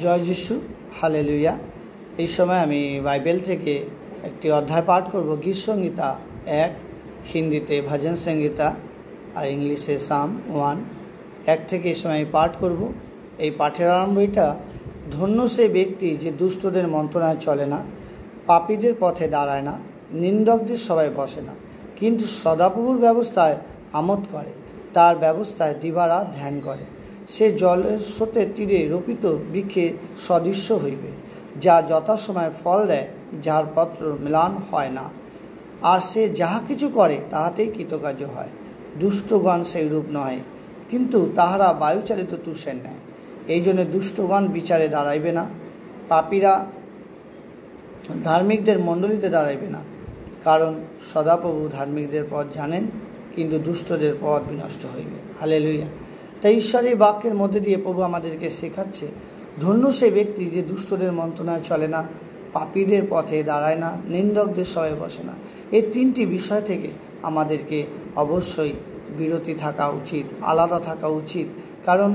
জয় যিশু, হালেলুয়া। এই সময় আমি বাইবেল থেকে একটি অধ্যায় পাঠ করব। গীত সংহিতা 1, হিন্দিতে ভজন সংহিতা আর ইংলিশে সাম 1 থেকে এই সময় পাঠ করব। এই পাঠের আরম্ভটা, ধন্য সে ব্যক্তি যে দুষ্টদের মন্ত্রণায় চলে না, পাপীদের পথে দাঁড়ায় না, নিন্দকদের সবাই বসে না, কিন্তু সদাপ্রভুর ব্যবস্থায় আমোদ করে, তার ব্যবস্থায় দিবারাত ধ্যান করে। সে জলের স্রোতের তীরে রোপিত বৃক্ষে সদৃশ্য হইবে, যা যথাসময়ে ফল দেয়, যার পত্র ম্লান হয় না, আর সে যাহা কিছু করে তাহাতেই কৃতকার্য হয়। দুষ্টগণ সেই রূপ নয়, কিন্তু তাহারা বায়ুচালিত তুষের নেয়। এই জন্য দুষ্টগণ বিচারে দাঁড়াইবে না, পাপীরা ধার্মিকদের মণ্ডলীতে দাঁড়াইবে না। কারণ সদাপ্রভু ধার্মিকদের পথ জানেন, কিন্তু দুষ্টদের পথ বিনষ্ট হইবে। হালেলুয়া। তাই ঈশ্বরের বাক্যের মধ্যে দিয়ে প্রভু আমাদেরকে শেখাচ্ছে, ধন্য সে ব্যক্তি যে দুষ্টদের মন্ত্রণায় চলে না, পাপীদের পথে দাঁড়ায় না, নিন্দকদের সবাই বসে না। এই তিনটি বিষয় থেকে আমাদেরকে অবশ্যই বিরতি থাকা উচিত, আলাদা থাকা উচিত। কারণ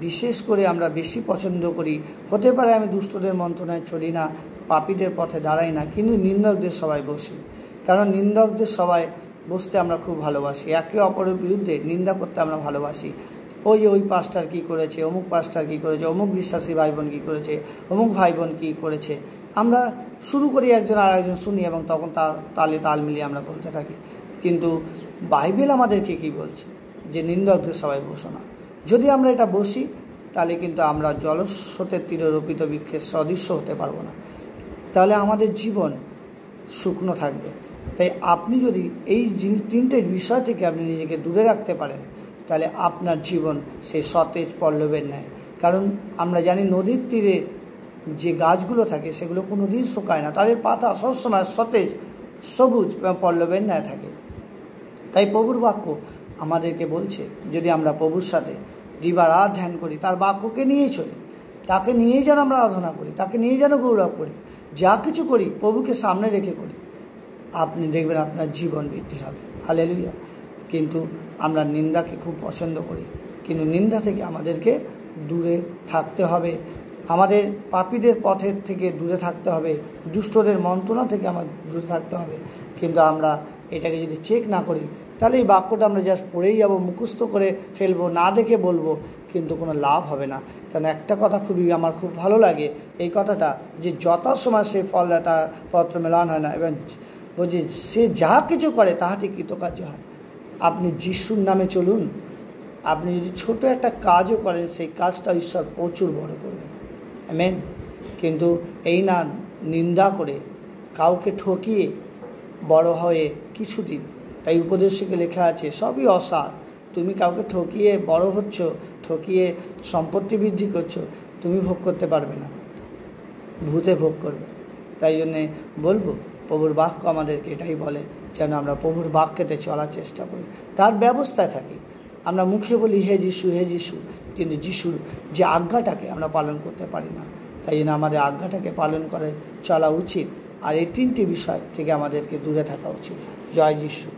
বিশেষ করে আমরা বেশি পছন্দ করি, হতে পারে আমি দুষ্টদের মন্ত্রণায় চলি না, পাপীদের পথে দাঁড়াই না, কিন্তু নিন্দকদের সবাই বসি। কারণ নিন্দকদের সবাই বসতে আমরা খুব ভালোবাসি, একে অপরের বিরুদ্ধে নিন্দা করতে আমরা ভালোবাসি। ওই পাস্টার কী করেছে, অমুক পাস্টার কী করেছে, অমুক বিশ্বাসী ভাই বোন কী করেছে, অমুক ভাই বোন কী করেছে। আমরা শুরু করি একজন আর একজন শুনি, এবং তখন তালে তাল মিলিয়ে আমরা বলতে থাকি। কিন্তু বাইবেল আমাদেরকে কি বলছে, যে নিন্দকদের সবাই বসো না। যদি আমরা এটা বসি, তাহলে কিন্তু আমরা জলস্রোতের তীরে রোপিত বৃক্ষের সদৃশ্য হতে পারবো না, তাহলে আমাদের জীবন শুকনো থাকবে। তাই আপনি যদি এই তিনটে বিষয় থেকে আপনি নিজেকে দূরে রাখতে পারেন, তাহলে আপনার জীবন সেই সতেজ পল্লবের ন্যায়। কারণ আমরা জানি নদীর তীরে যে গাছগুলো থাকে সেগুলো কোনো দিন শুকায় না, তাদের পাতা সবসময় সতেজ, সবুজ এবং পল্লবের ন্যায় থাকে। তাই প্রভুর বাক্য আমাদেরকে বলছে, যদি আমরা প্রভুর সাথে দিবারাত ধ্যান করি, তার বাক্যকে নিয়েই চলি, তাকে নিয়েই যেন আমরা আরাধনা করি, তাকে নিয়েই যেন গৌরব করি, যা কিছু করি প্রভুকে সামনে রেখে করি, আপনি দেখবেন আপনার জীবন বৃদ্ধি হবে। হালেলুয়া। কিন্তু আমরা নিন্দাকে খুব পছন্দ করি, কিন্তু নিন্দা থেকে আমাদেরকে দূরে থাকতে হবে। আমাদের পাপীদের পথের থেকে দূরে থাকতে হবে, দুষ্টদের মন্ত্রণা থেকে আমার দূরে থাকতে হবে। কিন্তু আমরা এটাকে যদি চেক না করি, তাহলে এই বাক্যটা আমরা জাস্ট পড়েই যাবো, মুখস্থ করে ফেলবো, না দেখে বলবো, কিন্তু কোনো লাভ হবে না। কারণ একটা কথা আমার খুব ভালো লাগে, এই কথাটা, যে যথাসময় সে ফল দেয়, তার পত্র মেলান হয় না, এবং বলছি সে যা কিছু করে তাহাতে কৃতকার্য হয়। আপনি যিশুর নামে চলুন, আপনি যদি ছোট একটা কাজও করেন, সেই কাজটা ঈশ্বর প্রচুর বড় করবে। আমেন। কিন্তু এই না, নিন্দা করে, কাউকে ঠকিয়ে বড় হয়ে কিছুদিন, তাই উপদেশকে লেখা আছে, সবই অসার। তুমি কাউকে ঠকিয়ে বড় হচ্ছ, ঠকিয়ে সম্পত্তি বৃদ্ধি করছো, তুমি ভোগ করতে পারবে না, ভূতে ভোগ করবে। তাই জন্যে বলবো, প্রভুর বাক্য আমাদেরকে এটাই বলে, যেন আমরা প্রভুর বাক্যেতে চলার চেষ্টা করি, তার ব্যবস্থায় থাকি। আমরা মুখে বলি হে যিশু, হে যিশু, কিন্তু যিশুর যে আজ্ঞাটাকে আমরা পালন করতে পারি না। তাই জন্য আমাদের আজ্ঞাটাকে পালন করে চলা উচিত, আর এই তিনটি বিষয় থেকে আমাদেরকে দূরে থাকা উচিত। জয় যিশু।